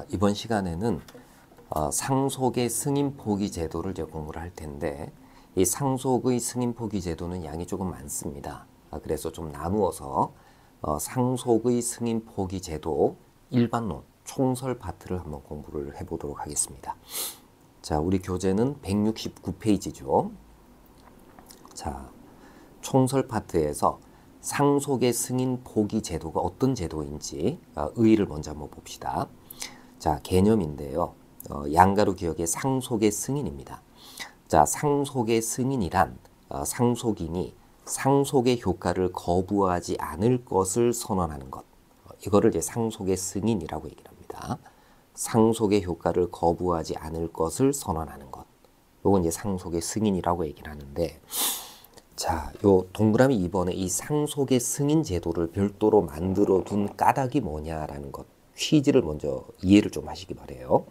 이번 시간에는 상속의 승인 포기 제도를 이제 공부를 할 텐데, 이 상속의 승인 포기 제도는 양이 조금 많습니다. 그래서 좀 나누어서 상속의 승인 포기 제도 일반론 총설 파트를 한번 공부를 해보도록 하겠습니다. 자, 우리 교재는 169페이지죠. 자, 총설 파트에서 상속의 승인 포기 제도가 어떤 제도인지 의의를 먼저 한번 봅시다. 자, 개념인데요. 양가로 기억의 상속의 승인입니다. 자, 상속의 승인이란 상속인이 상속의 효과를 거부하지 않을 것을 선언하는 것. 이거를 이제 상속의 승인이라고 얘기를 합니다. 상속의 효과를 거부하지 않을 것을 선언하는 것. 요건 이제 상속의 승인이라고 얘기를 하는데, 자, 요 동그라미 2번에 이 상속의 승인 제도를 별도로 만들어 둔 까닭이 뭐냐라는 것. 퀴즈를 먼저 이해를 좀 하시기 바래요.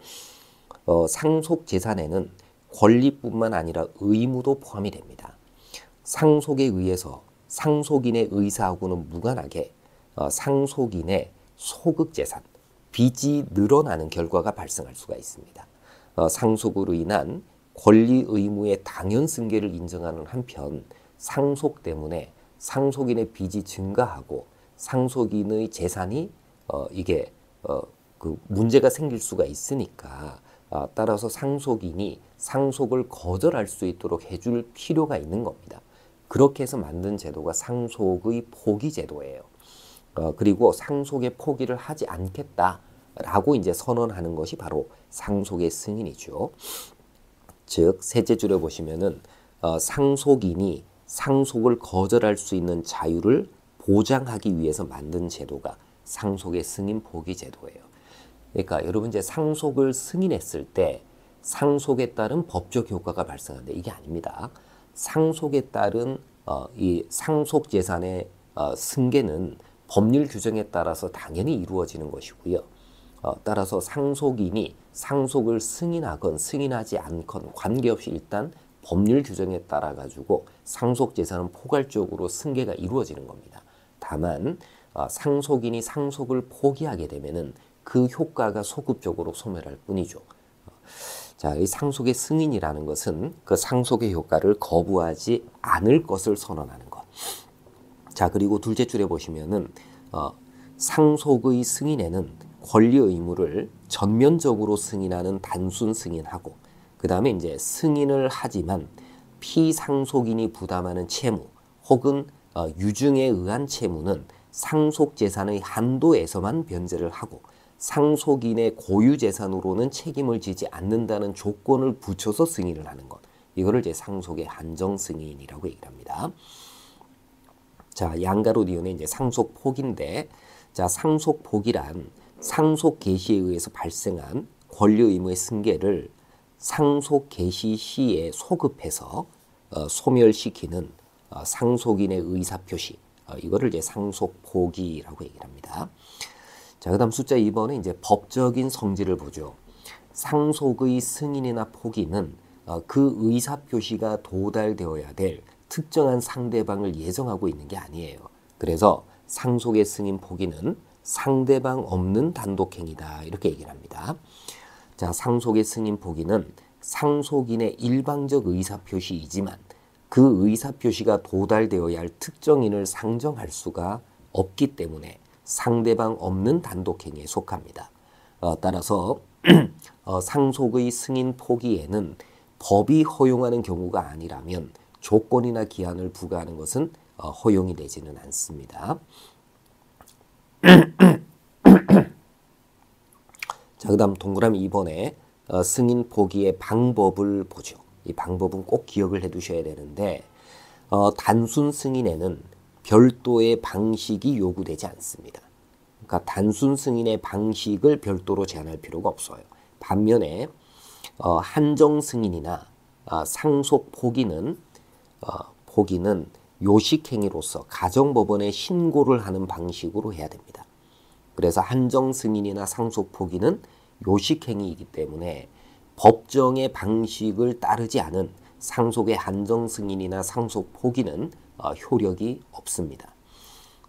상속 재산에는 권리뿐만 아니라 의무도 포함이 됩니다. 상속에 의해서 상속인의 의사하고는 무관하게 상속인의 소극 재산, 빚이 늘어나는 결과가 발생할 수가 있습니다. 상속으로 인한 권리 의무의 당연 승계를 인정하는 한편 상속 때문에 상속인의 빚이 증가하고 상속인의 재산이 이게 그 문제가 생길 수가 있으니까 따라서 상속인이 상속을 거절할 수 있도록 해줄 필요가 있는 겁니다. 그렇게 해서 만든 제도가 상속의 포기 제도예요. 그리고 상속의 포기를 하지 않겠다라고 이제 선언하는 것이 바로 상속의 승인이죠. 즉, 셋째 줄에 보시면은 상속인이 상속을 거절할 수 있는 자유를 보장하기 위해서 만든 제도가 상속의 승인 포기 제도예요. 그러니까 여러분 이제 상속을 승인했을 때 상속에 따른 법적 효과가 발생하는데 이게 아닙니다. 상속에 따른 이 상속 재산의 승계는 법률 규정에 따라서 당연히 이루어지는 것이고요. 따라서 상속인이 상속을 승인하건 승인하지 않건 관계없이 일단 법률 규정에 따라 가지고 상속 재산은 포괄적으로 승계가 이루어지는 겁니다. 다만 상속인이 상속을 포기하게 되면은 그 효과가 소급적으로 소멸할 뿐이죠. 자, 이 상속의 승인이라는 것은 그 상속의 효과를 거부하지 않을 것을 선언하는 것. 자, 그리고 둘째 줄에 보시면은 상속의 승인에는 권리 의무를 전면적으로 승인하는 단순 승인하고, 그 다음에 이제 승인을 하지만 피상속인이 부담하는 채무 혹은 유증에 의한 채무는 상속 재산의 한도에서만 변제를 하고 상속인의 고유 재산으로는 책임을 지지 않는다는 조건을 붙여서 승인을 하는 것. 이거를 이제 상속의 한정 승인이라고 얘기를 합니다. 자, 양가로 니은의 이제 상속 포기인데, 자, 상속 포기란 상속 개시에 의해서 발생한 권리 의무의 승계를 상속 개시 시에 소급해서 소멸시키는 상속인의 의사 표시. 이거를 이제 상속 포기라고 얘기를 합니다. 자, 그다음 숫자 2번은 이제 법적인 성질을 보죠. 상속의 승인이나 포기는 그 의사 표시가 도달되어야 될 특정한 상대방을 예정하고 있는 게 아니에요. 그래서 상속의 승인 포기는 상대방 없는 단독행위다 이렇게 얘기를 합니다. 자, 상속의 승인 포기는 상속인의 일방적 의사 표시이지만 그 의사 표시가 도달되어야 할 특정인을 상정할 수가 없기 때문에 상대방 없는 단독행위에 속합니다. 따라서 상속의 승인 포기에는 법이 허용하는 경우가 아니라면 조건이나 기한을 부과하는 것은 허용이 되지는 않습니다. 자, 그 다음 동그라미 2번에 승인 포기의 방법을 보죠. 이 방법은 꼭 기억을 해 두셔야 되는데, 단순 승인에는 별도의 방식이 요구되지 않습니다. 그러니까 단순 승인의 방식을 별도로 제한할 필요가 없어요. 반면에 한정 승인이나 상속 포기는 요식행위로서 가정법원에 신고를 하는 방식으로 해야 됩니다. 그래서 한정 승인이나 상속 포기는 요식행위이기 때문에 법정의 방식을 따르지 않은 상속의 한정 승인이나 상속 포기는 효력이 없습니다.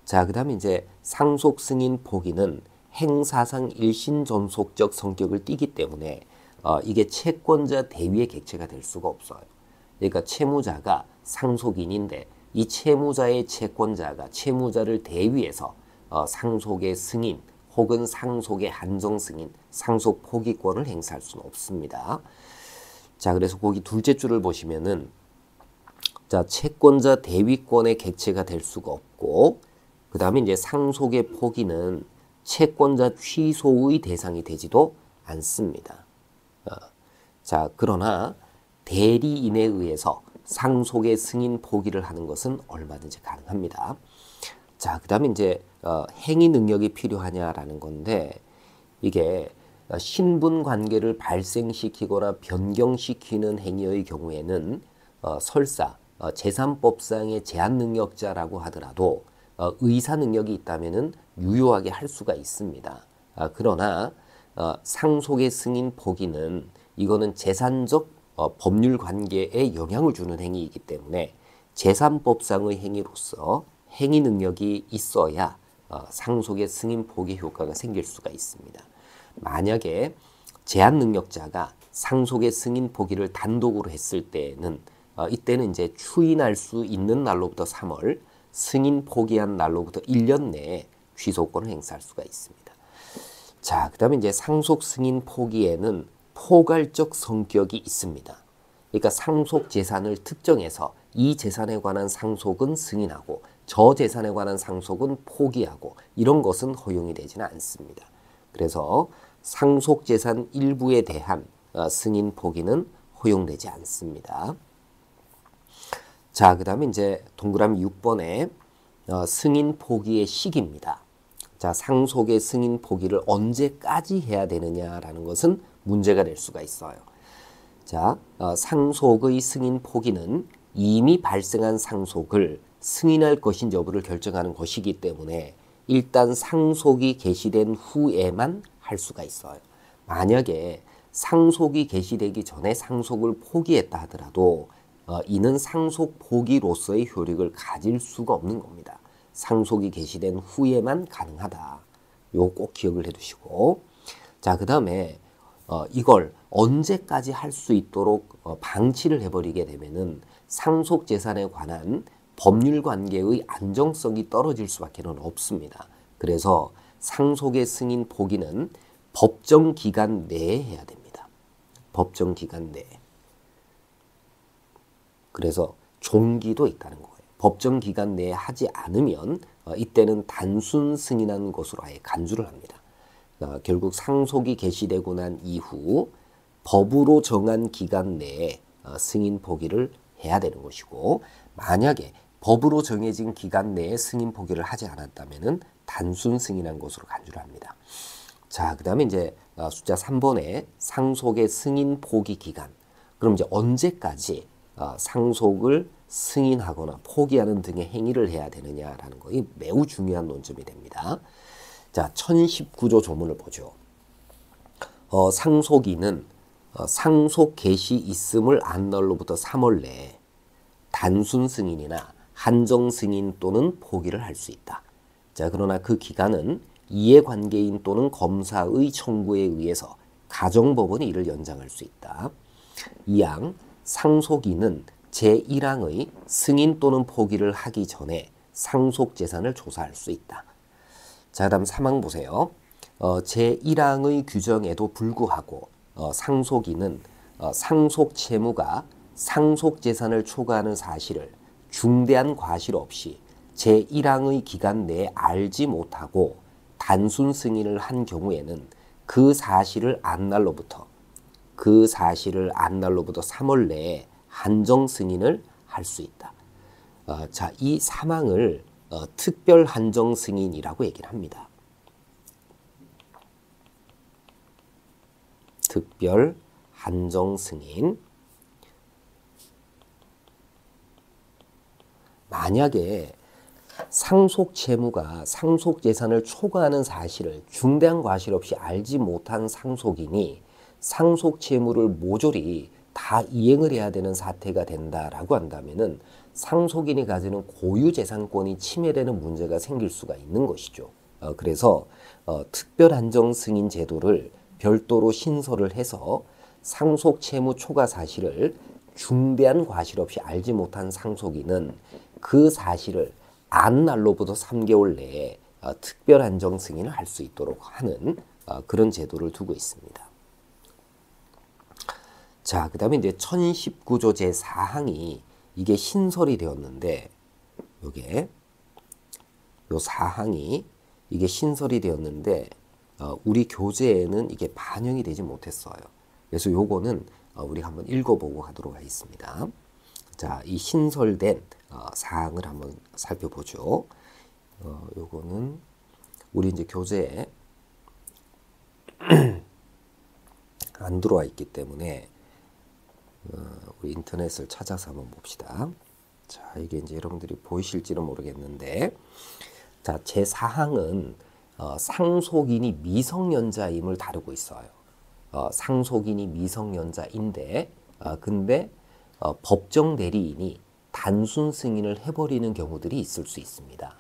자, 그 다음에 이제 상속 승인 포기는 행사상 일신전속적 성격을 띠기 때문에 이게 채권자 대위의 객체가 될 수가 없어요. 그러니까 채무자가 상속인인데 이 채무자의 채권자가 채무자를 대위해서 상속의 승인 혹은 상속의 한정 승인, 상속 포기권을 행사할 수는 없습니다. 자, 그래서 거기 둘째 줄을 보시면은 자, 채권자 대위권의 객체가 될 수가 없고 그 다음에 이제 상속의 포기는 채권자 취소의 대상이 되지도 않습니다. 자, 그러나 대리인에 의해서 상속의 승인 포기를 하는 것은 얼마든지 가능합니다. 자, 그 다음에 이제 행위 능력이 필요하냐라는 건데 이게 신분 관계를 발생시키거나 변경시키는 행위의 경우에는 설사 재산법상의 제한 능력자라고 하더라도 의사 능력이 있다면은 유효하게 할 수가 있습니다. 그러나 상속의 승인 포기는 이거는 재산적 법률 관계에 영향을 주는 행위이기 때문에 재산법상의 행위로서 행위 능력이 있어야 상속의 승인 포기 효과가 생길 수가 있습니다. 만약에 제한 능력자가 상속의 승인 포기를 단독으로 했을 때는 이때는 이제 추인할 수 있는 날로부터 3월, 승인 포기한 날로부터 1년 내에 취소권을 행사할 수가 있습니다. 자, 그다음에 이제 상속 승인 포기에는 포괄적 성격이 있습니다. 그러니까 상속 재산을 특정해서 이 재산에 관한 상속은 승인하고 저 재산에 관한 상속은 포기하고 이런 것은 허용이 되지는 않습니다. 그래서 상속 재산 일부에 대한 승인 포기는 허용되지 않습니다. 자, 그 다음에 이제 동그라미 6번에 승인 포기의 시기입니다. 자, 상속의 승인 포기를 언제까지 해야 되느냐라는 것은 문제가 될 수가 있어요. 자, 상속의 승인 포기는 이미 발생한 상속을 승인할 것인지 여부를 결정하는 것이기 때문에 일단 상속이 개시된 후에만 할 수가 있어요. 만약에 상속이 개시되기 전에 상속을 포기했다 하더라도 이는 상속 포기로서의 효력을 가질 수가 없는 겁니다. 상속이 개시된 후에만 가능하다. 요거 꼭 기억을 해두시고, 자, 그 다음에 이걸 언제까지 할 수 있도록 방치를 해버리게 되면은 상속 재산에 관한 법률 관계의 안정성이 떨어질 수밖에 없습니다. 그래서 상속의 승인 포기는 법정 기간 내에 해야 됩니다. 법정 기간 내에. 그래서 종기도 있다는 거예요. 법정 기간 내에 하지 않으면 이때는 단순 승인한 것으로 아예 간주를 합니다. 결국 상속이 개시되고 난 이후 법으로 정한 기간 내에 승인 포기를 해야 되는 것이고, 만약에 법으로 정해진 기간 내에 승인 포기를 하지 않았다면은 단순 승인한 것으로 간주를 합니다. 자, 그 다음에 이제 숫자 3번에 상속의 승인 포기 기간. 그럼 이제 언제까지 상속을 승인하거나 포기하는 등의 행위를 해야 되느냐라는 것이 매우 중요한 논점이 됩니다. 자, 1019조 조문을 보죠. 상속인은 상속 개시 있음을 안 날로부터 3월 내에 단순 승인이나 한정 승인 또는 포기를 할 수 있다. 자, 그러나 그 기간은 이해관계인 또는 검사의 청구에 의해서 가정법원이 이를 연장할 수 있다. 2항 상속인은 제1항의 승인 또는 포기를 하기 전에 상속 재산을 조사할 수 있다. 자, 다음 3항 보세요. 제1항의 규정에도 불구하고 상속인은 상속 채무가 상속 재산을 초과하는 사실을 중대한 과실 없이 제1항의 기간 내에 알지 못하고 단순 승인을 한 경우에는 그 사실을 안 날로부터 3월 내에 한정 승인을 할 수 있다. 자, 이 3항을 특별 한정 승인이라고 얘기를 합니다. 특별 한정 승인. 만약에 상속 채무가 상속 재산을 초과하는 사실을 중대한 과실 없이 알지 못한 상속인이 상속 채무를 모조리 다 이행을 해야 되는 사태가 된다라고 한다면은 상속인이 가지는 고유 재산권이 침해되는 문제가 생길 수가 있는 것이죠. 그래서 특별한정 승인 제도를 별도로 신설을 해서 상속 채무 초과 사실을 중대한 과실 없이 알지 못한 상속인은 그 사실을 안 날로부터 3개월 내에 특별한정 승인을 할 수 있도록 하는 그런 제도를 두고 있습니다. 자, 그 다음에 이제 1019조 제4항이 이게 신설이 되었는데, 요게, 요 사항이 이게 신설이 되었는데, 우리 교재에는 이게 반영이 되지 못했어요. 그래서 요거는 우리 한번 읽어보고 가도록 하겠습니다. 자, 이 신설된 사항을 한번 살펴보죠. 요거는 우리 이제 교재에 안 들어와 있기 때문에 우리 인터넷을 찾아서 한번 봅시다. 자, 이게 이제 여러분들이 보이실지는 모르겠는데, 자, 제4항은 상속인이 미성년자임을 다루고 있어요. 상속인이 미성년자인데, 근데 법정 대리인이 단순 승인을 해버리는 경우들이 있을 수 있습니다.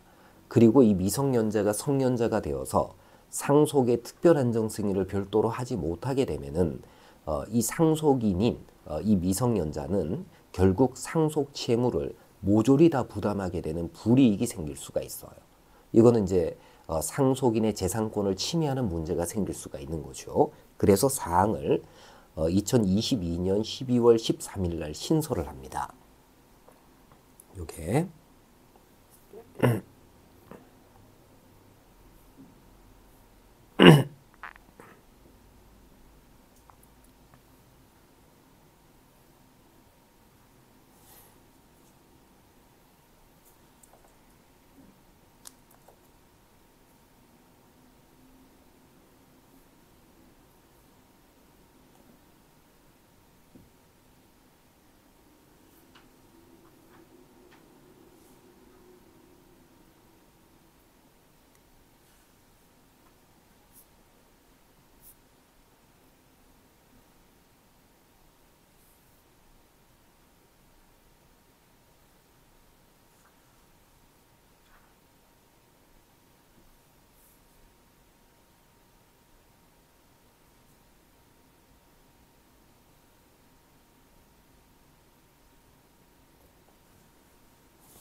그리고 이 미성년자가 성년자가 되어서 상속의 특별한정 승인을 별도로 하지 못하게 되면은 이 상속인인 이 미성년자는 결국 상속 채무를 모조리 다 부담하게 되는 불이익이 생길 수가 있어요. 이거는 이제 상속인의 재산권을 침해하는 문제가 생길 수가 있는 거죠. 그래서 사항을 2022년 12월 13일 날 신설을 합니다. 요게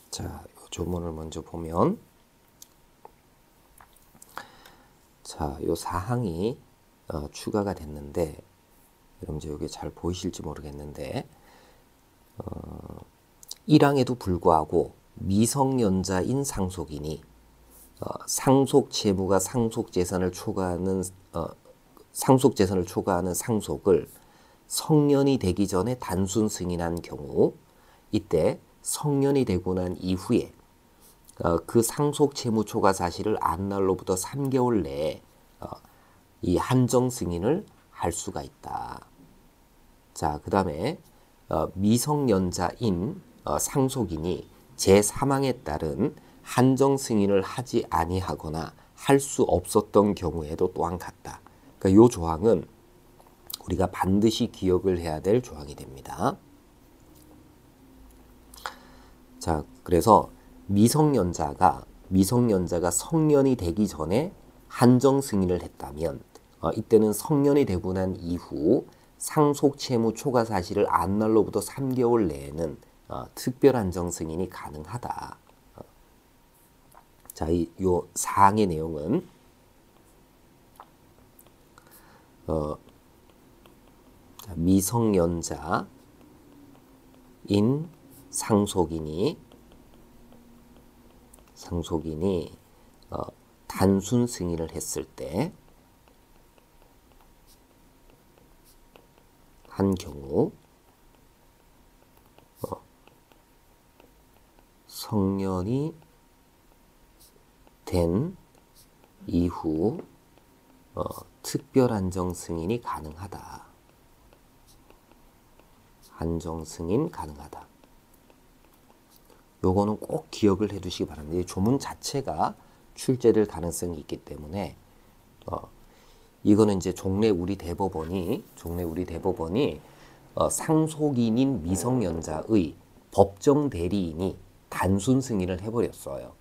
자, 요 조문을 먼저 보면, 자, 요 사항이 추가가 됐는데, 여러분 이제 여기 잘 보이실지 모르겠는데, 1항에도 불구하고 미성년자인 상속인이 상속 채무가 상속 재산을 초과하는 상속을 성년이 되기 전에 단순 승인한 경우, 이때 성년이 되고 난 이후에 그 상속 채무 초과 사실을 안 날로부터 3개월 내에 이 한정 승인을 할 수가 있다. 자, 그 다음에 미성년자인 상속인이 제3항에 따른 한정 승인을 하지 아니하거나 할 수 없었던 경우에도 또한 같다. 그러니까 이 조항은 우리가 반드시 기억을 해야 될 조항이 됩니다. 자, 그래서 미성년자가 성년이 되기 전에 한정 승인을 했다면 이때는 성년이 되고 난 이후 상속 채무 초과 사실을 안 날로부터 3개월 내에는 특별 한정 승인이 가능하다. 자, 요 사항의 내용은 미성년자인 상속인이 단순 승인을 했을 때 한 경우 성년이 된 이후 특별 한정 승인이 가능하다. 한정 승인 가능하다. 요거는 꼭 기억을 해 두시기 바랍니다. 이 조문 자체가 출제될 가능성이 있기 때문에 이거는 이제 종래 우리 대법원이 상속인인 미성년자의 법정 대리인이 단순 승인을 해버렸어요.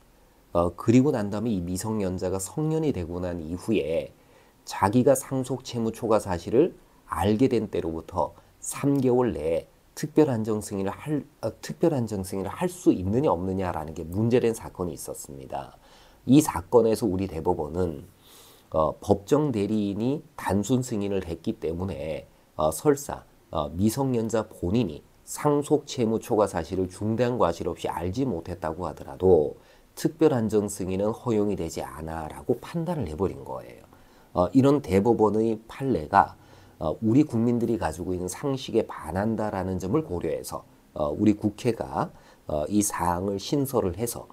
그리고 난 다음에 이 미성년자가 성년이 되고 난 이후에 자기가 상속채무 초과 사실을 알게 된 때로부터 3개월 내에 특별한정 승인을 할 수 있느냐 없느냐라는 게 문제된 사건이 있었습니다. 이 사건에서 우리 대법원은 법정 대리인이 단순 승인을 했기 때문에 설사 미성년자 본인이 상속채무 초과 사실을 중대한 과실 없이 알지 못했다고 하더라도 특별한정 승인은 허용이 되지 않아라고 판단을 해버린 거예요. 이런 대법원의 판례가 우리 국민들이 가지고 있는 상식에 반한다라는 점을 고려해서 우리 국회가 이 사항을 신설을 해서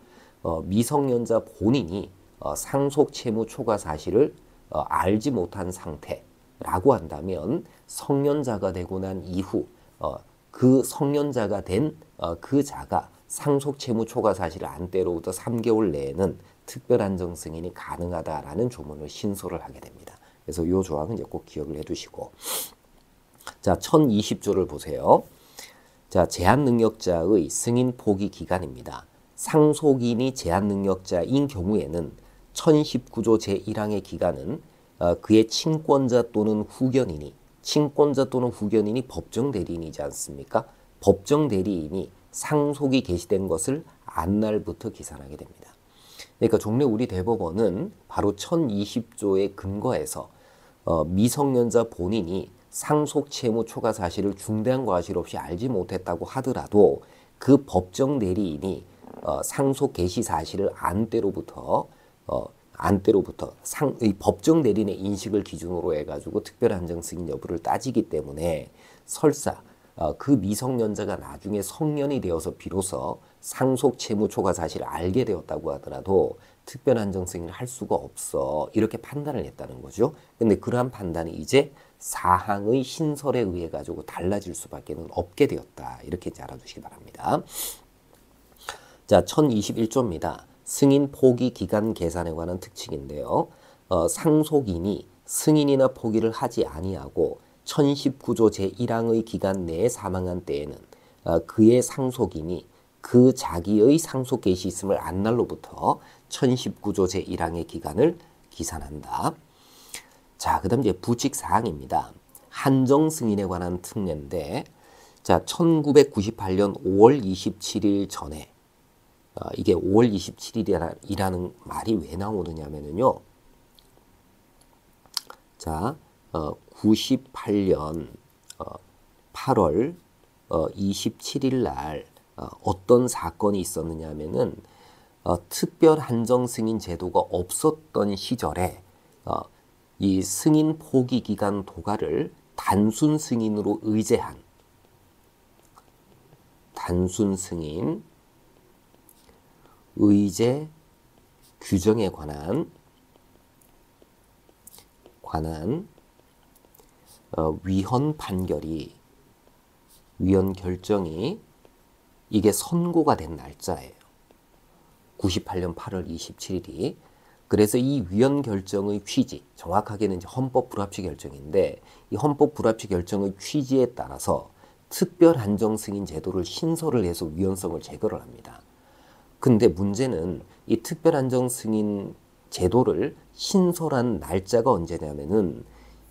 미성년자 본인이 상속채무 초과 사실을 알지 못한 상태라고 한다면 성년자가 되고 난 이후 그 성년자가 된 그 자가 상속채무 초과 사실을 안 때로부터 3개월 내에는 특별한정 승인이 가능하다라는 조문을 신설을 하게 됩니다. 그래서 이 조항은 이제 꼭 기억을 해두시고, 자 1020조를 보세요. 자 제한능력자의 승인 포기 기간입니다. 상속인이 제한능력자인 경우에는 1019조 제1항의 기간은 그의 친권자 또는 후견인이 법정 대리인이지 않습니까? 법정 대리인이 상속이 개시된 것을 안날부터 기산하게 됩니다. 그러니까 종래 우리 대법원은 바로 1020조에 근거해서 미성년자 본인이 상속채무 초과 사실을 중대한 과실 없이 알지 못했다고 하더라도 그 법정 대리인이 상속 개시 사실을 안 때로부터 이 법정 대리인의 인식을 기준으로 해가지고 특별한정 승인 여부를 따지기 때문에 설사 그 미성년자가 나중에 성년이 되어서 비로소 상속채무 초과 사실을 알게 되었다고 하더라도 특별한정 승인을 할 수가 없어 이렇게 판단을 했다는 거죠. 근데 그러한 판단이 이제 사항의 신설에 의해 가지고 달라질 수밖에 없게 되었다. 이렇게 이제 알아두시기 바랍니다. 자 1021조입니다. 승인 포기 기간 계산에 관한 특칙인데요. 상속인이 승인이나 포기를 하지 아니하고 1019조 제1항의 기간 내에 사망한 때에는 그의 상속인이 그 자기의 상속 개시 있음을 안 날로부터 1019조 제1항의 기간을 기산한다. 자, 그다음 이제 부칙 사항입니다. 한정 승인에 관한 특례인데, 자 1998년 5월 27일 전에 이게 5월 27일이라는 말이 왜 나오느냐면요. 자, 98년 8월 27일 날 어떤 사건이 있었느냐면은 특별 한정 승인 제도가 없었던 시절에 이 승인 포기 기간 도가를 단순 승인으로 의제한 단순 승인 의제 규정에 관한 위헌 결정이 이게 선고가 된 날짜예요. 98년 8월 27일이. 그래서 이 위헌 결정의 취지, 정확하게는 이제 헌법 불합치 결정인데 이 헌법 불합치 결정의 취지에 따라서 특별 한정 승인 제도를 신설을 해서 위헌성을 제거를 합니다. 근데 문제는 이 특별 한정 승인 제도를 신설한 날짜가 언제냐면은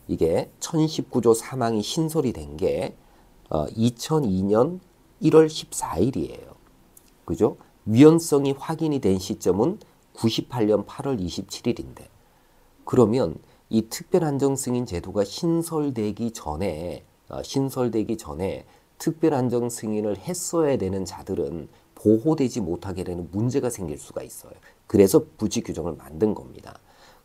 이게 1019조 3항이 신설이 된 게 2002년 1월 14일이에요. 그죠? 위헌성이 확인이 된 시점은 98년 8월 27일인데 그러면 이 특별 한정 승인 제도가 신설되기 전에 특별 한정 승인을 했어야 되는 자들은 보호되지 못하게 되는 문제가 생길 수가 있어요. 그래서 부칙 규정을 만든 겁니다.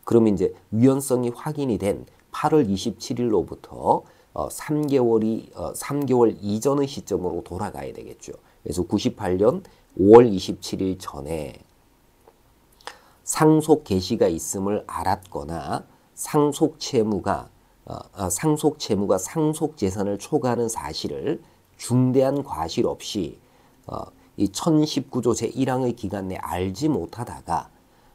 그러면 이제 위헌성이 확인이 된 8월 27일로부터 3개월 이전의 시점으로 돌아가야 되겠죠. 그래서 98년 5월 27일 전에 상속 개시가 있음을 알았거나 상속 채무가 상속 재산을 초과하는 사실을 중대한 과실 없이 이 1019조 제1항의 기간 내에 알지 못하다가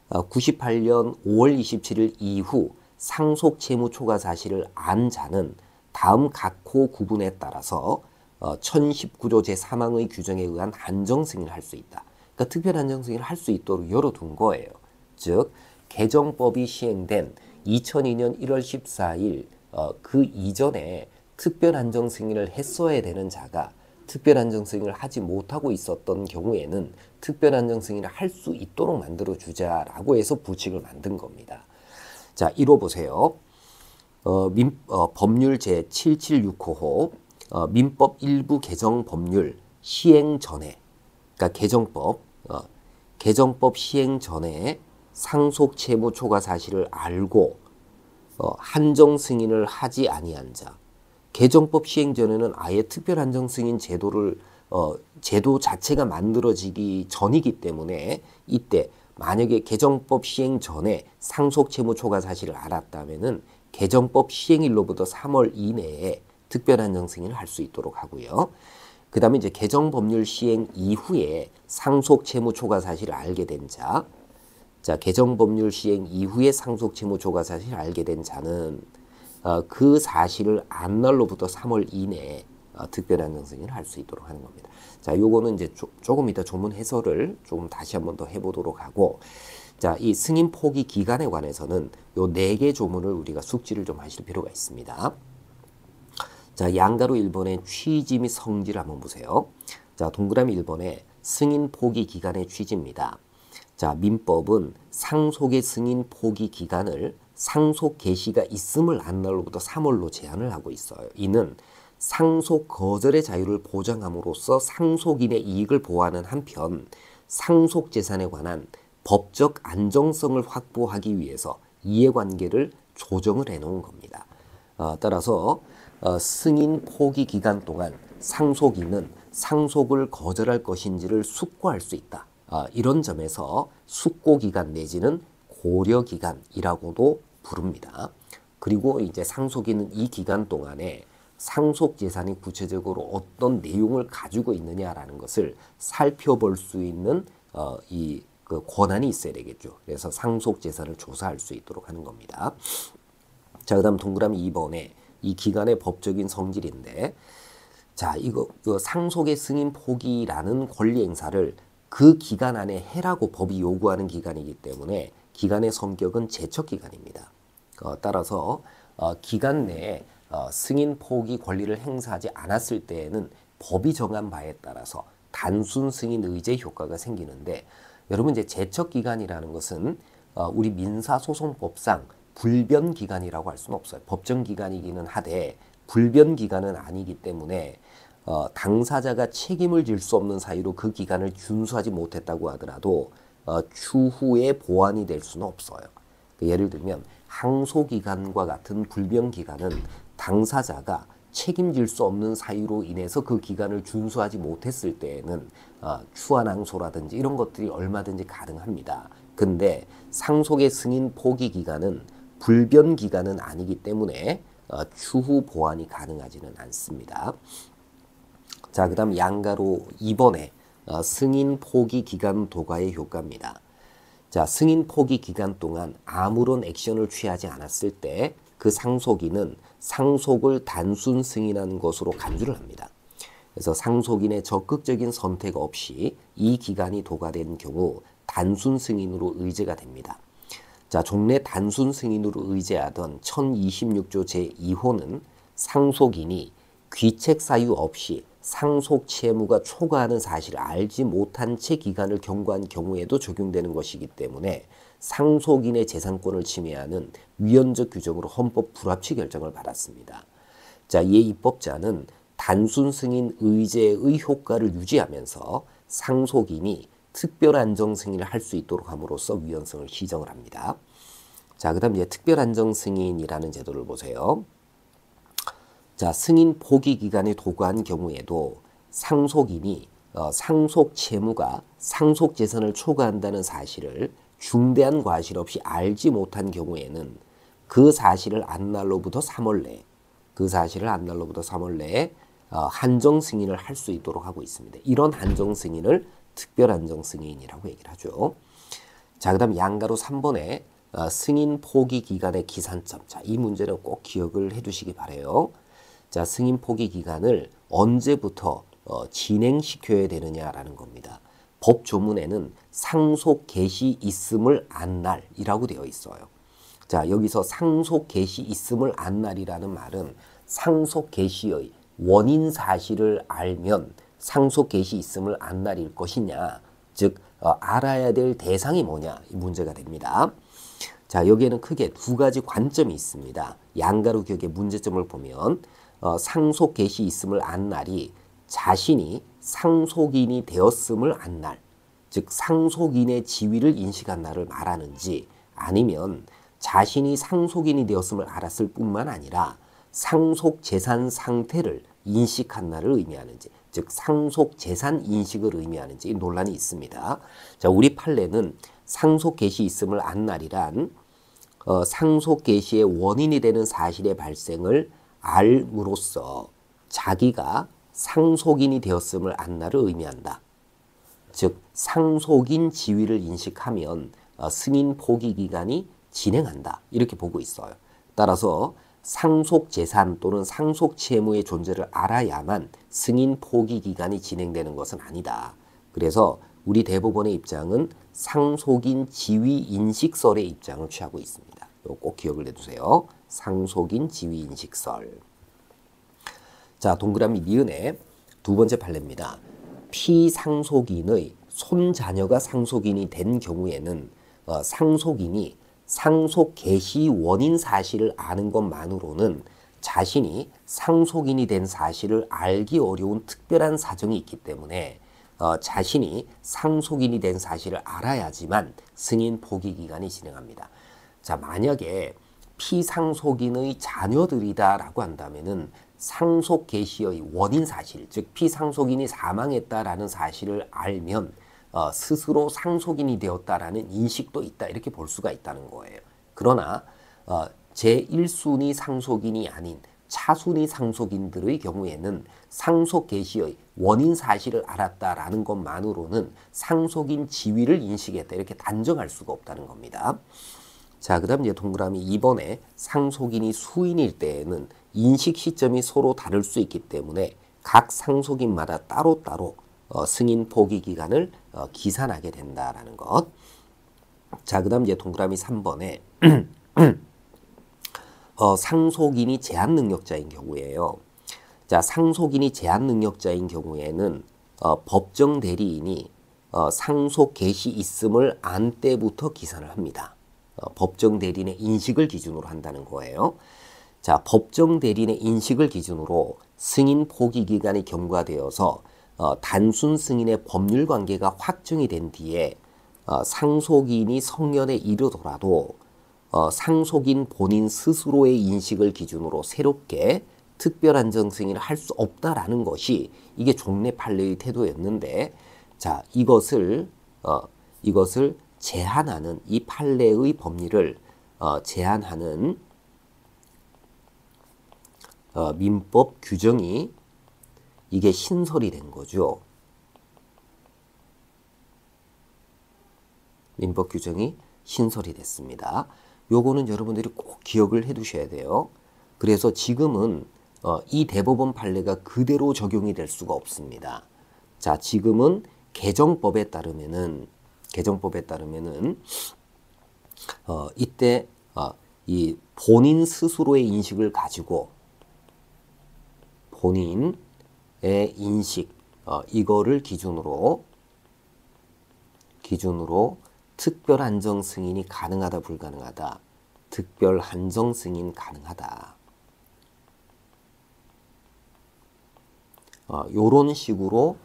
98년 5월 27일 이후 상속 채무 초과 사실을 안 자는 다음 각호 구분에 따라서 1019조 제3항의 규정에 의한 한정 승인을 할 수 있다. 그러니까 특별한정 승인을 할 수 있도록 열어둔 거예요. 즉 개정법이 시행된 2002년 1월 14일 그 이전에 특별한정 승인을 했어야 되는 자가 특별한정 승인을 하지 못하고 있었던 경우에는 특별한정 승인을 할 수 있도록 만들어 주자라고 해서 부칙을 만든 겁니다. 자, 1호 보세요. 법률 제7765호 민법 일부 개정 법률 시행 전에, 그러니까 개정법 시행 전에 상속 채무 초과 사실을 알고 한정 승인을 하지 아니한 자. 개정법 시행 전에는 아예 특별 한정 승인 제도 자체가 만들어지기 전이기 때문에 이때 만약에 개정법 시행 전에 상속 채무 초과 사실을 알았다면은 개정법 시행일로부터 3월 이내에 특별 한정 승인을 할 수 있도록 하고요. 그 다음에 이제 개정법률 시행 이후에 상속 채무 초과 사실을 알게 된 자. 자, 개정법률 시행 이후에 상속 채무 초과 사실을 알게 된 자는 그 사실을 안 날로부터 3월 이내에 특별한정 승인을 할 수 있도록 하는 겁니다. 자, 요거는 이제 조금 이따 조문 해설을 조금 다시 한번 더 해보도록 하고, 자, 이 승인 포기 기간에 관해서는 요 4개 조문을 우리가 숙지를 좀 하실 필요가 있습니다. 자, 양가로 1번의 취지 및 성질을 한번 보세요. 자, 동그라미 1번에 승인 포기 기간의 취지입니다. 자, 민법은 상속의 승인 포기 기간을 상속 개시가 있음을 안 날로부터 3월로 제한을 하고 있어요. 이는 상속 거절의 자유를 보장함으로써 상속인의 이익을 보호하는 한편 상속 재산에 관한 법적 안정성을 확보하기 위해서 이해관계를 조정을 해놓은 겁니다. 따라서 승인 포기 기간 동안 상속인은 상속을 거절할 것인지를 숙고할 수 있다. 이런 점에서 숙고기간 내지는 고려기간이라고도 부릅니다. 그리고 이제 상속인은 이 기간 동안에 상속 재산이 구체적으로 어떤 내용을 가지고 있느냐라는 것을 살펴볼 수 있는 그 권한이 있어야 되겠죠. 그래서 상속 재산을 조사할 수 있도록 하는 겁니다. 자, 그다음 동그라미 2번에 이 기간의 법적인 성질인데, 자, 이거 상속의 승인 포기라는 권리 행사를 그 기간 안에 해라고 법이 요구하는 기간이기 때문에 기간의 성격은 제척 기간입니다. 따라서 기간 내에 승인 포기 권리를 행사하지 않았을 때에는 법이 정한 바에 따라서 단순 승인 의제 효과가 생기는데, 여러분 이제 제척 기간이라는 것은 우리 민사소송법상 불변 기간이라고 할 수는 없어요. 법정 기간이기는 하되 불변 기간은 아니기 때문에 당사자가 책임을 질 수 없는 사유로 그 기간을 준수하지 못했다고 하더라도 추후에 보완이 될 수는 없어요. 예를 들면 항소기간과 같은 불변기간은 당사자가 책임질 수 없는 사유로 인해서 그 기간을 준수하지 못했을 때에는 추한항소라든지 이런 것들이 얼마든지 가능합니다. 근데 상속의 승인 포기 기간은 불변 기간은 아니기 때문에 추후 보완이 가능하지는 않습니다. 자, 그 다음 양가로 2번에 승인 포기 기간 도과의 효과입니다. 자, 승인 포기 기간 동안 아무런 액션을 취하지 않았을 때 그 상속인은 상속을 단순 승인한 것으로 간주를 합니다. 그래서 상속인의 적극적인 선택 없이 이 기간이 도과된 경우 단순 승인으로 의제가 됩니다. 자, 종래 단순 승인으로 의제하던 1026조 제2호는 상속인이 귀책 사유 없이 상속 채무가 초과하는 사실을 알지 못한 채 기간을 경고한 경우에도 적용되는 것이기 때문에 상속인의 재산권을 침해하는 위헌적 규정으로 헌법 불합치 결정을 받았습니다. 자, 이에 입법자는 단순 승인 의제의 효과를 유지하면서 상속인이 특별 안정 승인을 할 수 있도록 함으로써 위헌성을 시정을 합니다. 자, 그다음 이제 특별 안정 승인이라는 제도를 보세요. 자, 승인 포기 기간에 도과한 경우에도 상속인이 상속 채무가 상속 재산을 초과한다는 사실을 중대한 과실 없이 알지 못한 경우에는 그 사실을 안 날로부터 3월 내에 한정 승인을 할 수 있도록 하고 있습니다. 이런 한정 승인을 특별 한정 승인이라고 얘기를 하죠. 자, 그다음 양가로 3번에 승인 포기 기간의 기산점. 자, 이 문제는 꼭 기억을 해두시기 바래요. 자, 승인 포기 기간을 언제부터 진행시켜야 되느냐라는 겁니다. 법 조문에는 상속 개시 있음을 안 날이라고 되어 있어요. 자, 여기서 상속 개시 있음을 안 날이라는 말은 상속 개시의 원인 사실을 알면 상속 개시 있음을 안 날일 것이냐, 즉 알아야 될 대상이 뭐냐, 이 문제가 됩니다. 자, 여기에는 크게 두 가지 관점이 있습니다. 양가로 기억의 문제점을 보면 상속 개시 있음을 안 날이 자신이 상속인이 되었음을 안 날, 즉 상속인의 지위를 인식한 날을 말하는지, 아니면 자신이 상속인이 되었음을 알았을 뿐만 아니라 상속 재산 상태를 인식한 날을 의미하는지, 즉 상속 재산 인식을 의미하는지 논란이 있습니다. 자, 우리 판례는 상속 개시 있음을 안 날이란 상속 개시의 원인이 되는 사실의 발생을 알므로써 자기가 상속인이 되었음을 안 날을 의미한다. 즉 상속인 지위를 인식하면 승인 포기 기간이 진행한다, 이렇게 보고 있어요. 따라서 상속 재산 또는 상속 채무의 존재를 알아야만 승인 포기 기간이 진행되는 것은 아니다. 그래서 우리 대법원의 입장은 상속인 지위 인식설의 입장을 취하고 있습니다. 이거 꼭 기억을 해두세요. 상속인 지위 인식설. 자, 동그라미 니은의 두 번째 판례입니다. 피상속인의 손자녀가 상속인이 된 경우에는 상속인이 상속 개시 원인 사실을 아는 것만으로는 자신이 상속인이 된 사실을 알기 어려운 특별한 사정이 있기 때문에 자신이 상속인이 된 사실을 알아야지만 승인 포기 기간이 진행합니다. 자, 만약에 피상속인의 자녀들이다라고 한다면은 상속 개시의 원인 사실, 즉 피상속인이 사망했다라는 사실을 알면 스스로 상속인이 되었다라는 인식도 있다, 이렇게 볼 수가 있다는 거예요. 그러나 제1순위 상속인이 아닌 차순위 상속인들의 경우에는 상속 개시의 원인 사실을 알았다라는 것만으로는 상속인 지위를 인식했다, 이렇게 단정할 수가 없다는 겁니다. 자, 그 다음 이제 동그라미 2번에 상속인이 수인일 때에는 인식 시점이 서로 다를 수 있기 때문에 각 상속인마다 따로따로 승인 포기 기간을 기산하게 된다라는 것. 자, 그 다음 이제 동그라미 3번에 상속인이 제한 능력자인 경우에요. 자, 상속인이 제한 능력자인 경우에는 법정 대리인이 상속 개시 있음을 안 때부터 기산을 합니다. 법정 대리인의 인식을 기준으로 한다는 거예요. 자, 법정 대리인의 인식을 기준으로 승인 포기 기간이 경과되어서 단순 승인의 법률 관계가 확정이 된 뒤에 상속인이 성년에 이르더라도 상속인 본인 스스로의 인식을 기준으로 새롭게 특별한정 승인을 할 수 없다라는 것이 이게 종래 판례의 태도였는데, 자, 이것을 제한하는 이 판례의 법리를 제한하는 민법 규정이 이게 신설이 된 거죠. 민법 규정이 신설이 됐습니다. 요거는 여러분들이 꼭 기억을 해 두셔야 돼요. 그래서 지금은 이 대법원 판례가 그대로 적용이 될 수가 없습니다. 자, 지금은 개정법에 따르면은 이때 이 본인 스스로의 인식을 가지고 본인의 인식 이거를 기준으로 특별 한정 승인이 가능하다 불가능하다, 특별 한정 승인 가능하다, 요런 식으로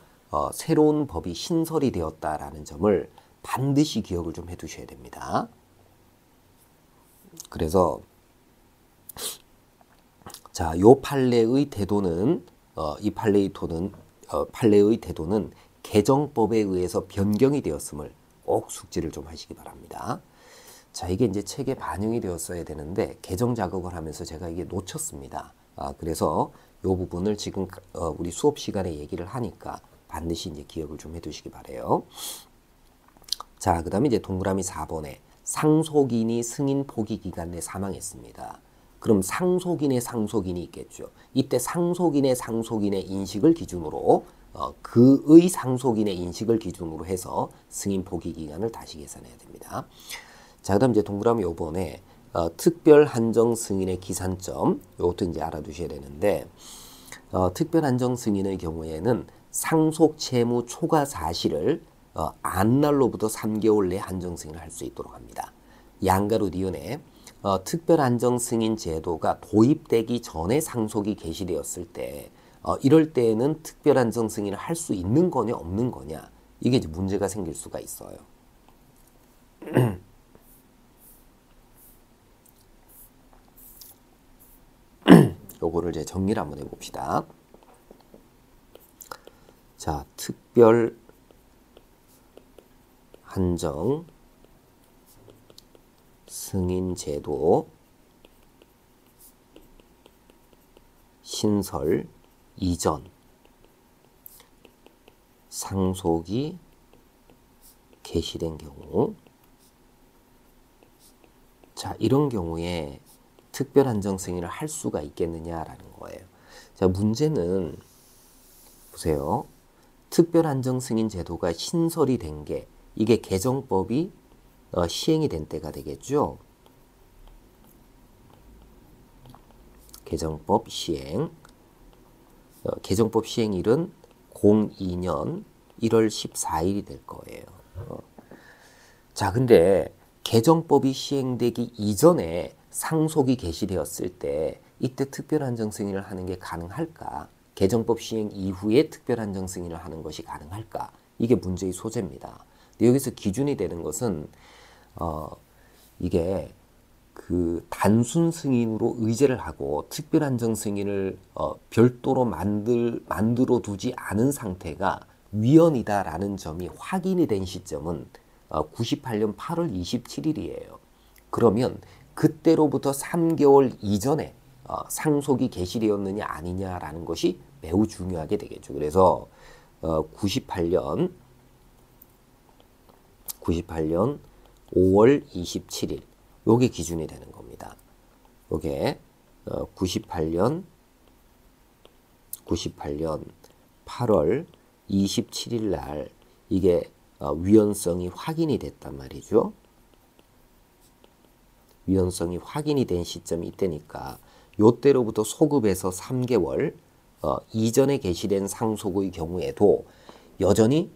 새로운 법이 신설이 되었다라는 점을 반드시 기억을 좀 해두셔야 됩니다. 그래서 자, 요 판례의 태도는 이 판례의 태도는 개정법에 의해서 변경이 되었음을 꼭 숙지를 좀 하시기 바랍니다. 자, 이게 이제 책에 반영이 되었어야 되는데 개정 작업을 하면서 제가 이게 놓쳤습니다. 그래서 요 부분을 지금 우리 수업 시간에 얘기를 하니까 반드시 이제 기억을 좀 해두시기 바래요. 자, 그 다음에 이제 동그라미 4번에 상속인이 승인 포기 기간 내 사망했습니다. 그럼 상속인의 상속인이 있겠죠. 이때 상속인의 인식을 기준으로 그의 상속인의 인식을 기준으로 해서 승인 포기 기간을 다시 계산해야 됩니다. 자, 그다음 이제 동그라미 요번에 특별 한정 승인의 기산점 이것도 이제 알아두셔야 되는데 특별 한정 승인의 경우에는 상속 채무 초과 사실을 안날로부터 3개월 내 한정 승인을 할 수 있도록 합니다. 양가로 니은에 특별 한정 승인 제도가 도입되기 전에 상속이 개시되었을 때 이럴 때에는 특별 한정 승인을 할 수 있는 거냐 없는 거냐 이게 이제 문제가 생길 수가 있어요. 요거를 이제 정리를 한번 해봅시다. 자, 특별 한정 승인 제도 신설 이전 상속이 개시된 경우, 자, 이런 경우에 특별 한정 승인을 할 수가 있겠느냐라는 거예요. 자, 문제는 보세요. 특별 한정 승인 제도가 신설이 된 게 이게 개정법이 시행이 된 때가 되겠죠. 개정법 시행. 개정법 시행일은 02년 1월 14일이 될 거예요. 자, 근데 개정법이 시행되기 이전에 상속이 개시되었을 때 이때 특별 한정 승인을 하는 게 가능할까? 개정법 시행 이후에 특별 한정 승인을 하는 것이 가능할까? 이게 문제의 소재입니다. 근데 여기서 기준이 되는 것은 이게 그 단순 승인으로 의제를 하고 특별 한정 승인을 별도로 만들어 두지 않은 상태가 위헌이다라는 점이 확인이 된 시점은 98년 8월 27일이에요. 그러면 그때로부터 3개월 이전에 상속이 개시되었느냐 아니냐라는 것이 매우 중요하게 되겠죠. 그래서 98년 5월 27일 요게 기준이 되는 겁니다. 요게 98년 8월 27일 날 이게 위헌성이 확인이 됐단 말이죠. 위헌성이 확인이 된 시점이 이때니까 요때로부터 소급해서 3개월 이전에 개시된 상속의 경우에도 여전히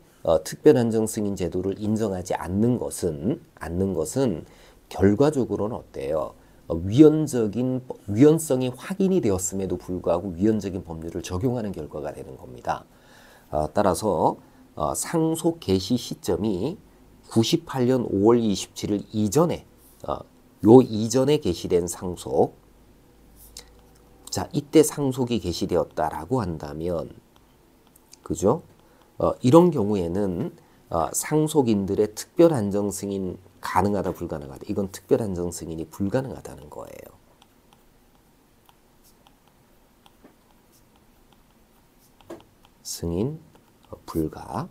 특별 한정 승인 제도를 인정하지 않는 것은 결과적으로는 어때요? 위헌성이 확인이 되었음에도 불구하고 위헌적인 법률을 적용하는 결과가 되는 겁니다. 따라서 상속 개시 시점이 98년 5월 27일 이전에 요 이전에 개시된 상속, 자, 이때 상속이 개시되었다라고 한다면, 그죠? 이런 경우에는 상속인들의 특별 한정 승인 가능하다 불가능하다. 이건 특별 한정 승인이 불가능하다는 거예요. 승인 불가.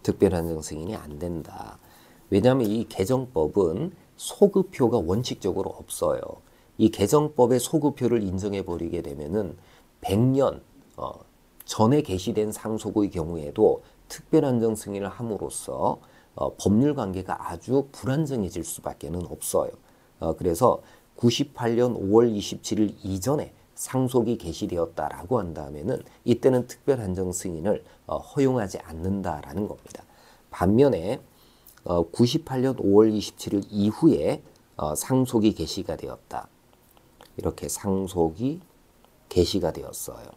특별 한정 승인이 안 된다. 왜냐하면 이 개정법은 소급표가 원칙적으로 없어요. 이 개정법의 소급표를 인정해 버리게 되면은 100년 전에 개시된 상속의 경우에도 특별 한정 승인을 함으로써 법률 관계가 아주 불안정해질 수밖에는 없어요. 그래서 98년 5월 27일 이전에 상속이 개시되었다라고 한다면은 이때는 특별 한정 승인을 허용하지 않는다라는 겁니다. 반면에 98년 5월 27일 이후에 상속이 개시가 되었다. 이렇게 상속이 개시가 되었어요.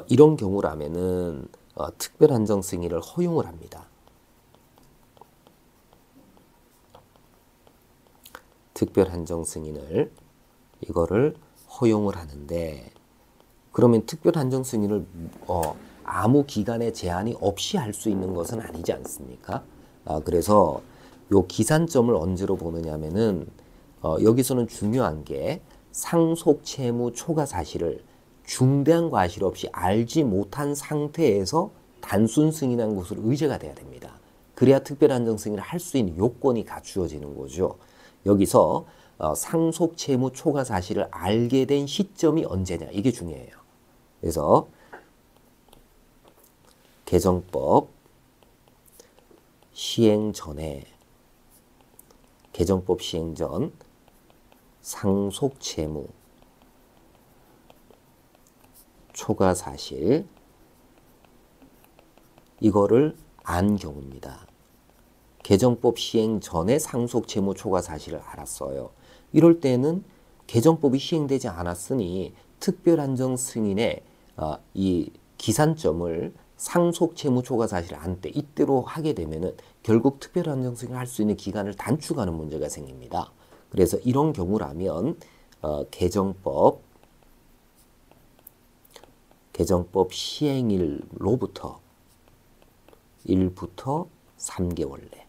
이런 경우라면은 특별 한정 승인을 허용을 합니다. 특별 한정 승인을 이거를 허용을 하는데 그러면 특별 한정 승인을 아무 기간에 제한이 없이 할 수 있는 것은 아니지 않습니까? 그래서 요 기산점을 언제로 보느냐면은 여기서는 중요한 게 상속 채무 초과 사실을 중대한 과실 없이 알지 못한 상태에서 단순 승인한 것으로 의제가 돼야 됩니다. 그래야 특별 한정 승인을 할 수 있는 요건이 갖추어지는 거죠. 여기서 상속 채무 초과 사실을 알게 된 시점이 언제냐 이게 중요해요. 그래서 개정법 시행 전에 개정법 시행 전 상속 채무 초과 사실 이거를 안 경우입니다. 개정법 시행 전에 상속 채무 초과 사실을 알았어요. 이럴 때는 개정법이 시행되지 않았으니 특별한정 승인의 이 기산점을 상속 채무 초과 사실 안 때 이때로 하게 되면은 결국 특별한정 승인을 할 수 있는 기간을 단축하는 문제가 생깁니다. 그래서 이런 경우라면 개정법 시행일로부터 1부터 3개월 내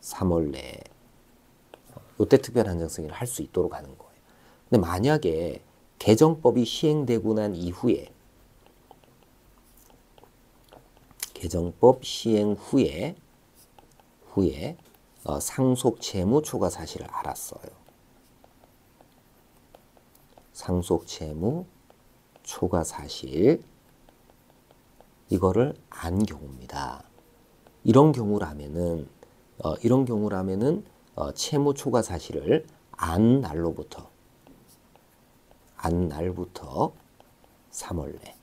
3월 내에 이때 특별한정 승인을 할 수 있도록 하는 거예요. 근데 만약에 개정법이 시행되고 난 이후에 개정법 시행 후에 상속 채무 초과 사실을 알았어요. 상속 채무 초과 사실 이거를 안 경우입니다. 이런 경우라면은 채무 초과 사실을 안 날부터 3월 내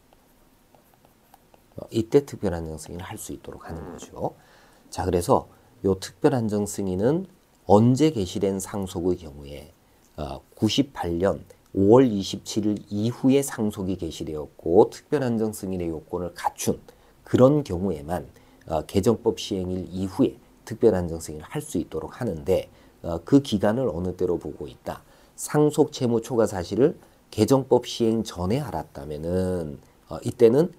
이때 특별한정 승인을 할 수 있도록 하는 거죠. 자, 그래서 요 특별한정 승인은 언제 개시된 상속의 경우에 98년 5월 27일 이후에 상속이 개시되었고 특별한정 승인의 요건을 갖춘 그런 경우에만 개정법 시행일 이후에 특별한정 승인을 할 수 있도록 하는데 그 기간을 어느 때로 보고 있다. 상속 채무 초과 사실을 개정법 시행 전에 알았다면은 이때는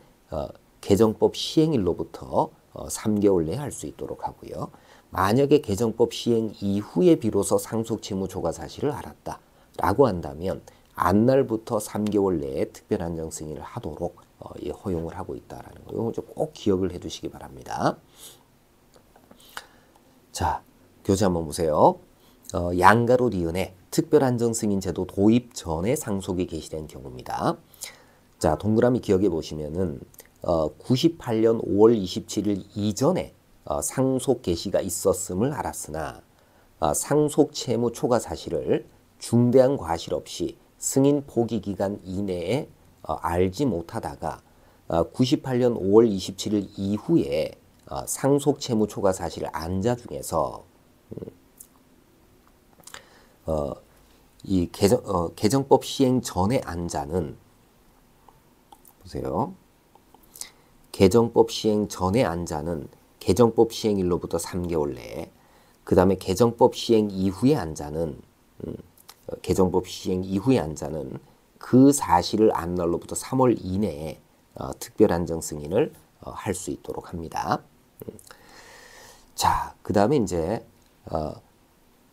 개정법 시행일로부터 3개월 내에 할 수 있도록 하고요. 만약에 개정법 시행 이후에 비로소 상속 채무 초과 사실을 알았다라고 한다면 안날부터 3개월 내에 특별한정 승인을 하도록 허용을 하고 있다라는 거. 이거 꼭 기억을 해두시기 바랍니다. 자, 교재 한번 보세요. 양가로 니은의 특별한정 승인 제도 도입 전에 상속이 개시된 경우입니다. 자, 동그라미 기억해 보시면은 98년 5월 27일 이전에 상속 개시가 있었음을 알았으나 상속 채무 초과 사실을 중대한 과실 없이 승인 포기 기간 이내에 알지 못하다가 98년 5월 27일 이후에 상속 채무 초과 사실을 안 자 중에서 이 개정법 시행 전에 안 자는 보세요. 개정법 시행 전에 안 자는 개정법 시행일로부터 3개월 내에 그 다음에 개정법 시행 이후에 안 자는 개정법 시행 이후에 안 자는 그 사실을 안 날로부터 3월 이내에 특별한정 승인을 할 수 있도록 합니다. 자, 그 다음에 이제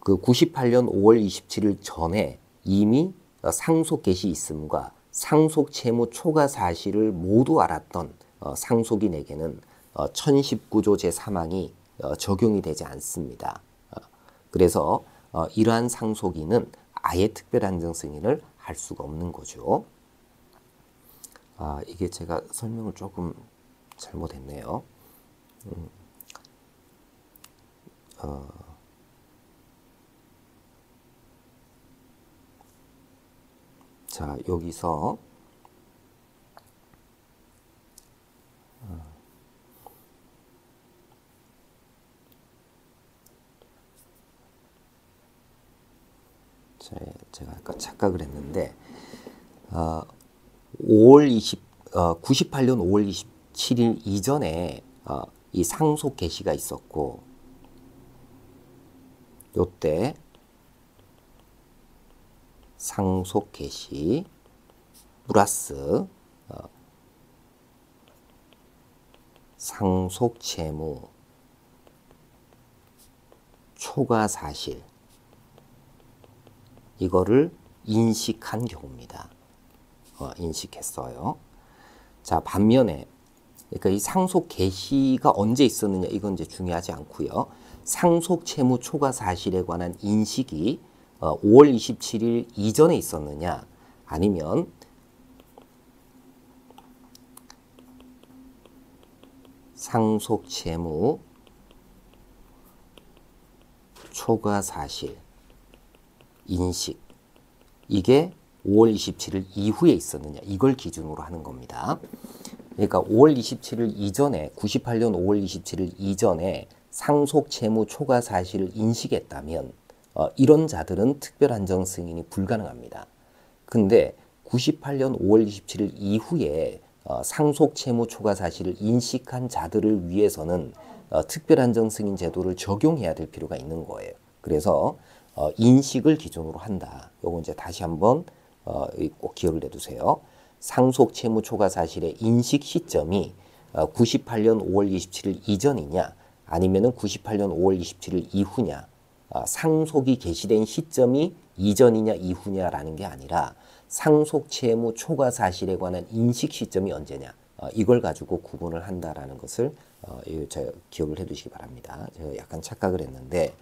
그 98년 5월 27일 전에 이미 상속 개시 있음과 상속 채무 초과 사실을 모두 알았던 상속인에게는 1019조 제3항이 적용이 되지 않습니다. 그래서 이러한 상속인은 아예 특별한정 승인을 할 수가 없는 거죠. 이게 제가 설명을 조금 잘못했네요. 자, 여기서 제가 아까 착각을 했는데 98년 5월 27일 이전에 이 상속 개시가 있었고 요때 상속 개시 플러스 상속 채무 초과 사실 이거를 인식한 경우입니다. 인식했어요. 자, 반면에 그러니까 이 상속 개시가 언제 있었느냐 이건 이제 중요하지 않고요. 상속 채무 초과 사실에 관한 인식이 5월 27일 이전에 있었느냐 아니면 상속 채무 초과 사실 인식 이게 5월 27일 이후에 있었느냐 이걸 기준으로 하는 겁니다. 그러니까 5월 27일 이전에 98년 5월 27일 이전에 상속 채무 초과 사실을 인식했다면 이런 자들은 특별한정 승인이 불가능합니다. 근데 98년 5월 27일 이후에 상속 채무 초과 사실을 인식한 자들을 위해서는 특별한정 승인 제도를 적용해야 될 필요가 있는 거예요. 그래서 인식을 기준으로 한다. 요거 이제 다시 한번 꼭 기억을 해두세요. 상속 채무 초과 사실의 인식 시점이 98년 5월 27일 이전이냐 아니면은 98년 5월 27일 이후냐 상속이 개시된 시점이 이전이냐 이후냐라는 게 아니라 상속 채무 초과 사실에 관한 인식 시점이 언제냐 이걸 가지고 구분을 한다라는 것을 제가 기억을 해두시기 바랍니다. 제가 약간 착각을 했는데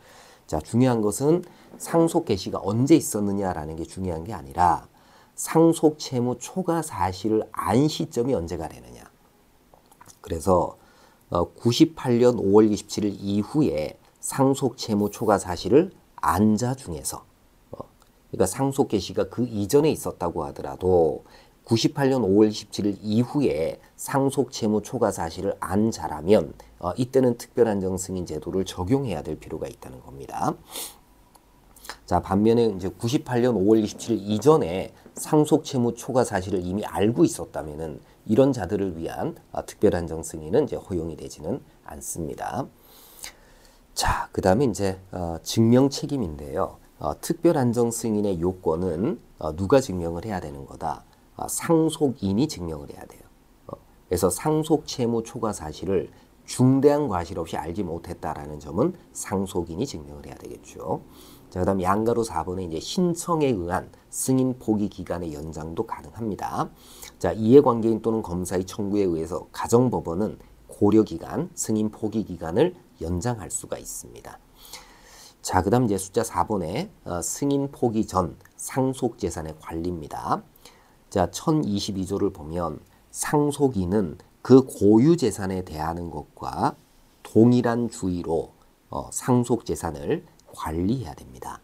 자 중요한 것은 상속 개시가 언제 있었느냐라는 게 중요한 게 아니라 상속 채무 초과 사실을 안 시점이 언제가 되느냐. 그래서 98년 5월 27일 이후에 상속 채무 초과 사실을 안 자 중에서 그러니까 상속 개시가 그 이전에 있었다고 하더라도 98년 5월 27일 이후에 상속 채무 초과 사실을 안 자라면 이때는 특별한정 승인 제도를 적용해야 될 필요가 있다는 겁니다. 자 반면에 이제 98년 5월 27일 이전에 상속 채무 초과 사실을 이미 알고 있었다면은 이런 자들을 위한 특별한정 승인은 이제 허용이 되지는 않습니다. 자, 그다음에 이제 증명 책임인데요. 특별한정 승인의 요건은 누가 증명을 해야 되는 거다. 상속인이 증명을 해야 돼요. 그래서 상속 채무 초과 사실을 중대한 과실 없이 알지 못했다라는 점은 상속인이 증명을 해야 되겠죠. 자, 그다음 양가로 4번에 이제 신청에 의한 승인 포기 기간의 연장도 가능합니다. 자, 이해관계인 또는 검사의 청구에 의해서 가정법원은 고려 기간, 승인 포기 기간을 연장할 수가 있습니다. 자, 그다음 이제 숫자 4번에 승인 포기 전 상속 재산의 관리입니다. 자, 1022조를 보면 상속인은 그 고유 재산에 대하는 것과 동일한 주의로 상속 재산을 관리해야 됩니다.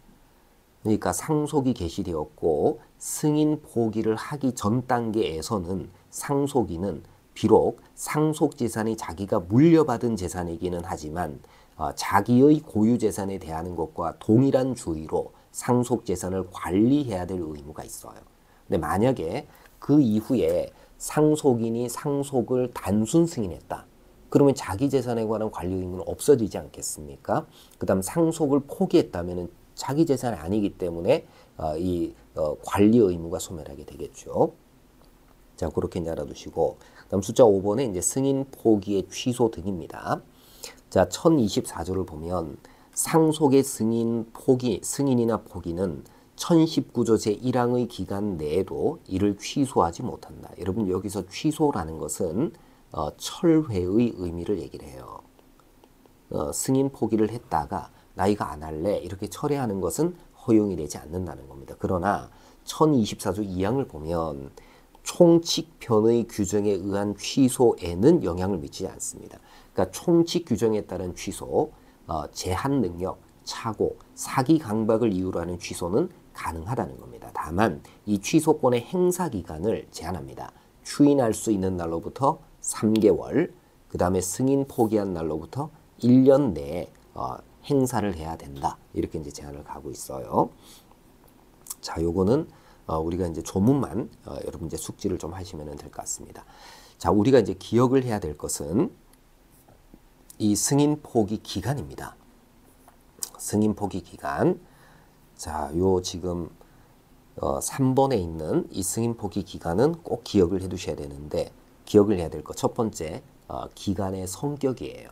그러니까 상속이 개시되었고 승인 포기를 하기 전 단계에서는 상속인은 비록 상속 재산이 자기가 물려받은 재산이기는 하지만 자기의 고유 재산에 대하는 것과 동일한 주의로 상속 재산을 관리해야 될 의무가 있어요. 근데 만약에 그 이후에 상속인이 상속을 단순 승인했다. 그러면 자기 재산에 관한 관리 의무는 없어지지 않겠습니까? 그 다음 상속을 포기했다면 자기 재산이 아니기 때문에 관리 의무가 소멸하게 되겠죠. 자, 그렇게 이제 알아두시고, 그다음 숫자 5번에 이제 승인 포기의 취소 등입니다. 자, 1024조를 보면 상속의 승인이나 포기는 1019조 제1항의 기간 내에도 이를 취소하지 못한다. 여러분 여기서 취소라는 것은 철회의 의미를 얘기를 해요. 승인 포기를 했다가 나 이거 안 할래 이렇게 철회하는 것은 허용이 되지 않는다는 겁니다. 그러나 1024조 2항을 보면 총칙편의 규정에 의한 취소에는 영향을 미치지 않습니다. 그러니까 총칙 규정에 따른 취소, 제한 능력, 착오, 사기 강박을 이유로 하는 취소는 가능하다는 겁니다. 다만 이 취소권의 행사 기간을 제한합니다. 추인할 수 있는 날로부터 3개월, 그 다음에 승인 포기한 날로부터 1년 내에 행사를 해야 된다. 이렇게 이제 제한을 가고 있어요. 자, 요거는 우리가 이제 조문만 여러분 이제 숙지를 좀 하시면 될 것 같습니다. 자, 우리가 이제 기억을 해야 될 것은 이 승인 포기 기간입니다. 승인 포기 기간. 자, 요 지금 3번에 있는 이 승인 포기 기간은 꼭 기억을 해 두셔야 되는데 기억을 해야 될 것 첫 번째 기간의 성격이에요.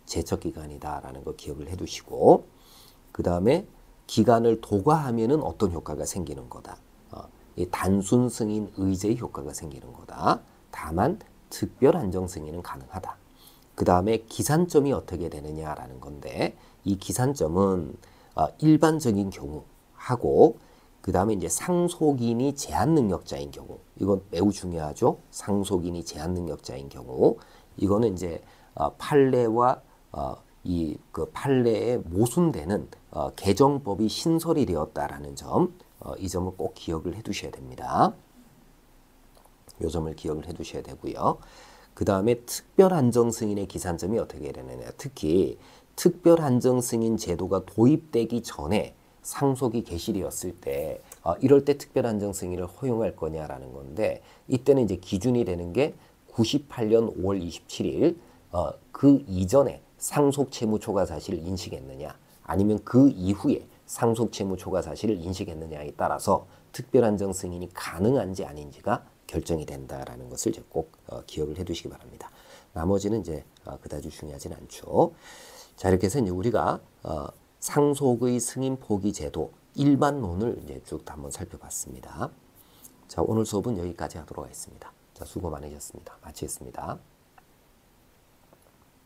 제척 기간이다라는 거 기억을 해 두시고 그 다음에 기간을 도과하면은 어떤 효과가 생기는 거다. 이 단순 승인 의제의 효과가 생기는 거다. 다만 특별 안정 승인은 가능하다. 그 다음에 기산점이 어떻게 되느냐라는 건데 이 기산점은 일반적인 경우하고 그 다음에 이제 상속인이 제한 능력자인 경우 이건 매우 중요하죠. 상속인이 제한 능력자인 경우 이거는 이제 판례와 이 그 판례에 모순되는 개정법이 신설이 되었다라는 점, 이 점을 꼭 기억을 해두셔야 됩니다. 이 점을 기억을 해두셔야 되고요. 그 다음에 특별한정승인의 기산점이 어떻게 되느냐. 특히 특별한정승인 제도가 도입되기 전에 상속이 개시되었을 때 이럴 때 특별한정승인을 허용할 거냐라는 건데, 이때는 이제 기준이 되는 게 98년 5월 27일 그 이전에 상속채무 초과사실을 인식했느냐, 아니면 그 이후에 상속채무 초과사실을 인식했느냐에 따라서 특별한정승인이 가능한지 아닌지가 결정이 된다라는 것을 이제 꼭 기억을 해두시기 바랍니다. 나머지는 이제 그다지 중요하진 않죠. 자, 이렇게 해서 이제 우리가 상속의 승인 포기 제도 일반론을 이제 쭉 한번 살펴봤습니다. 자, 오늘 수업은 여기까지 하도록 하겠습니다. 자, 수고 많으셨습니다. 마치겠습니다.